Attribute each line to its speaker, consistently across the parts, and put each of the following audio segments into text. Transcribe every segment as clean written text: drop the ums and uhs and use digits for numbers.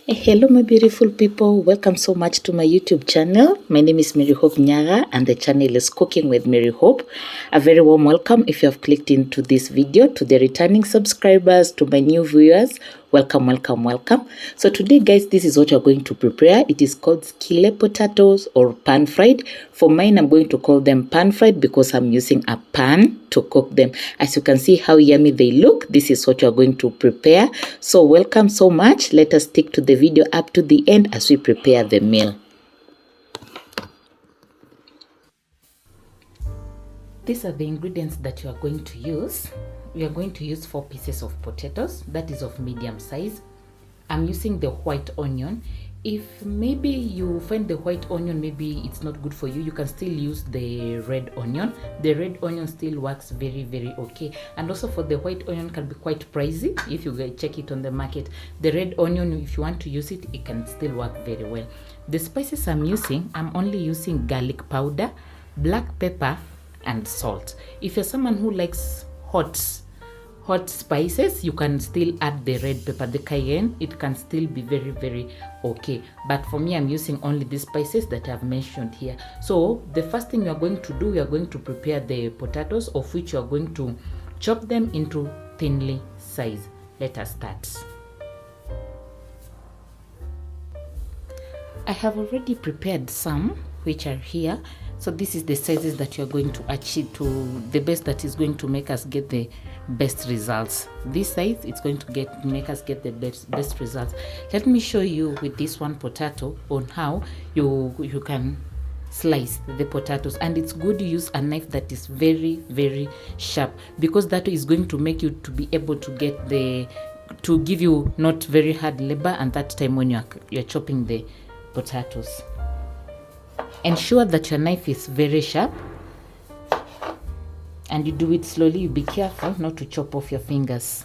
Speaker 1: Hello my beautiful people, welcome so much to my YouTube channel. My name is M.Nyagha and the channel is Cooking with Merryhope. A very warm welcome if you have clicked into this video. To the returning subscribers, to my new viewers, welcome, welcome, welcome. So today guys, this is what you're going to prepare. It is called skillet potatoes or pan fried. For mine, I'm going to call them pan fried because I'm using a pan to cook them. As you can see how yummy they look, this is what you're going to prepare. So welcome so much. Let us stick to the video up to the end as we prepare the meal. These are the ingredients that you are going to use. We are going to use 4 pieces of potatoes, that is of medium size. I'm using the white onion. If maybe you find the white onion, maybe it's not good for you, you can still use the red onion. The red onion still works very okay. And also for the white onion can be quite pricey if you check it on the market. The red onion, if you want to use it, it can still work very well. The spices I'm using, I'm only using garlic powder, black pepper, and salt. If you're someone who likes hot spices, you can still add the red pepper, the cayenne. It can still be very okay, but for me, I'm using only the spices that I've mentioned here. So the first thing you're going to do, you're going to prepare the potatoes, of which you're going to chop them into thinly size. Let us start. I have already prepared some which are here. So this is the sizes that you're going to achieve to the best that is going to make us get the best results. This size, it's going to make us get the best results. Let me show you with this one potato on how you can slice the potatoes, and it's good you use a knife that is very sharp, because that is going to make you to be able to get to give you not very hard labor, and that time when you're chopping the potatoes. Ensure that your knife is very sharp and you do it slowly. You be careful not to chop off your fingers.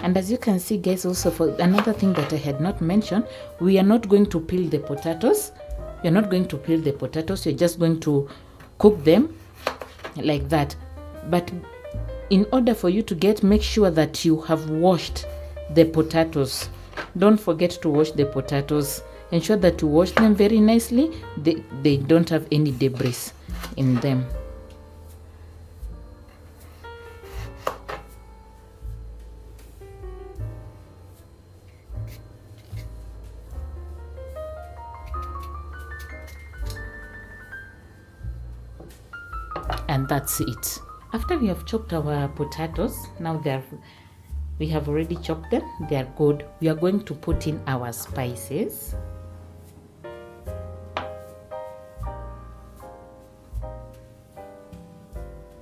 Speaker 1: And as you can see guys, also for another thing that I had not mentioned, we are not going to peel the potatoes. You're not going to peel the potatoes, you're just going to cook them like that. But in order for you to make sure that you have washed the potatoes. Don't forget to wash the potatoes. Ensure that you wash them very nicely. They don't have any debris in them. And that's it. After we have chopped our potatoes, now we have already chopped them, they are good. We are going to put in our spices.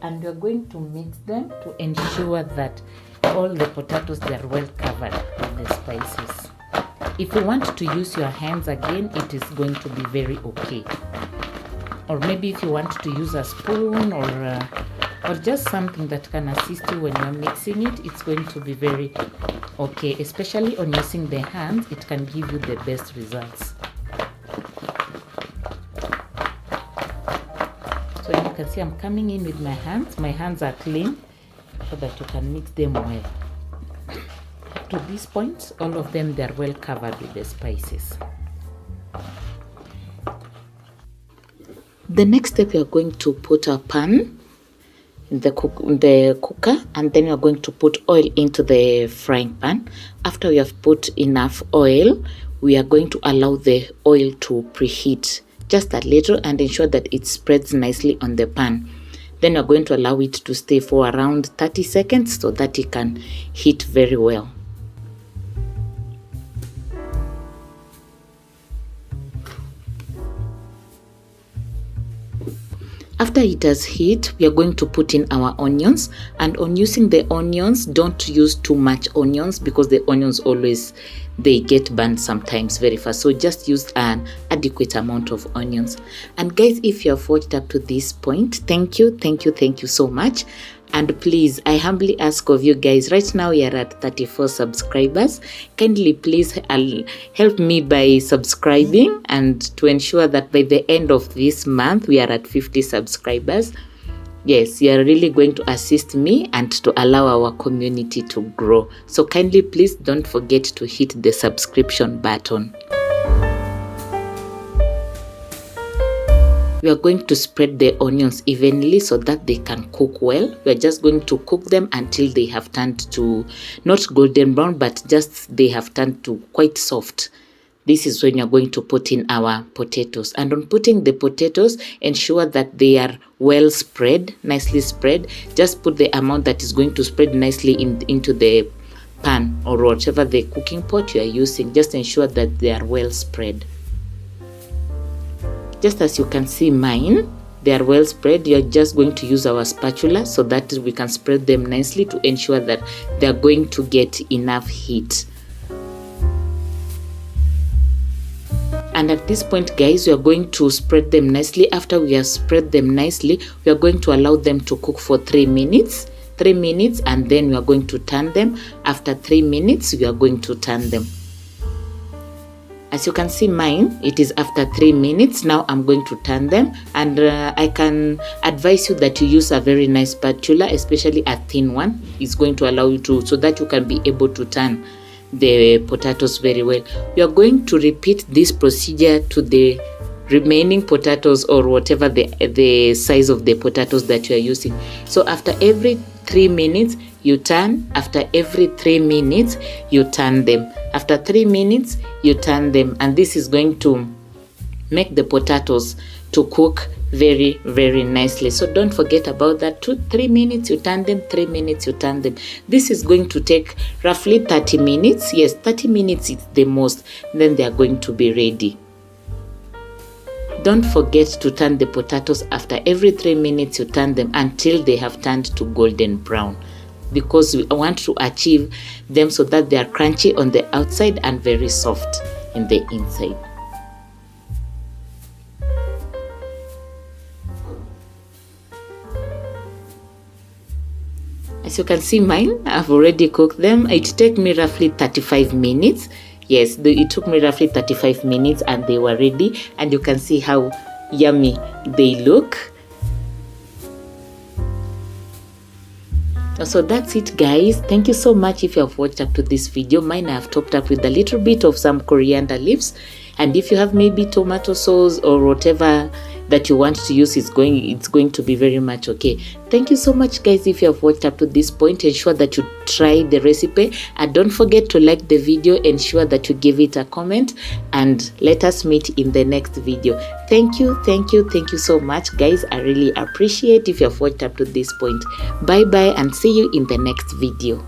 Speaker 1: And we are going to mix them to ensure that all the potatoes, they are well covered with the spices. If you want to use your hands again, it is going to be very okay. Or maybe if you want to use a spoon or just something that can assist you when you're mixing it, it's going to be very okay. Especially on using the hands, it can give you the best results. So you can see I'm coming in with my hands. My hands are clean so that you can mix them well. Up to this point, all of them, they're well covered with the spices. The next step, we are going to put a pan in the cooker, and then we are going to put oil into the frying pan. After we have put enough oil, we are going to allow the oil to preheat just a little and ensure that it spreads nicely on the pan. Then we are going to allow it to stay for around 30 seconds so that it can heat very well. After it has heat, we are going to put in our onions, and on using the onions, don't use too much onions because the onions they get burned sometimes very fast. So just use an adequate amount of onions. And guys, if you have watched up to this point, thank you so much. And please, I humbly ask of you guys, right now we are at 34 subscribers. Kindly please help me by subscribing, and to ensure that by the end of this month we are at 50 subscribers. Yes, you are really going to assist me and to allow our community to grow. So kindly please don't forget to hit the subscription button. We are going to spread the onions evenly so that they can cook well. We are just going to cook them until they have turned to not golden brown, but just they have turned to quite soft. This is when you're going to put in our potatoes. And on putting the potatoes, ensure that they are well spread, nicely spread. Just put the amount that is going to spread nicely into the pan or whatever the cooking pot you are using. Just ensure that they are well spread. Just as you can see mine, they are well spread. You're just going to use our spatula so that we can spread them nicely to ensure that they are going to get enough heat. And at this point, guys, we are going to spread them nicely. After we have spread them nicely, we are going to allow them to cook for 3 minutes. 3 minutes, and then we are going to turn them. After 3 minutes, we are going to turn them. As you can see mine, it is after 3 minutes. Now I'm going to turn them, and I can advise you that you use a very nice spatula, especially a thin one. It's going to allow you to, so that you can be able to turn the potatoes very well. We are going to repeat this procedure to the remaining potatoes, or whatever the size of the potatoes that you are using. So after every 3 minutes you turn, after every 3 minutes you turn them, after 3 minutes you turn them, and this is going to make the potatoes to cook very, very nicely. So don't forget about that. 2-3 minutes you turn them, 3 minutes you turn them. This is going to take roughly 30 minutes. Yes, 30 minutes is the most. Then they are going to be ready. Don't forget to turn the potatoes after every 3 minutes. You turn them until they have turned to golden brown, because we want to achieve them so that they are crunchy on the outside and very soft in the inside. As you can see mine, I've already cooked them. It took me roughly 35 minutes. Yes, it took me roughly 35 minutes and they were ready. And you can see how yummy they look. So that's it, guys. Thank you so much if you have watched up to this video. Mine I have topped up with a little bit of some coriander leaves. And if you have maybe tomato sauce or whatever that you want to use, it's going to be very much okay. Thank you so much, guys. If you have watched up to this point, ensure that you try the recipe, and don't forget to like the video. Ensure that you give it a comment, and let us meet in the next video. Thank you so much, guys. I really appreciate if you have watched up to this point. Bye bye, and see you in the next video.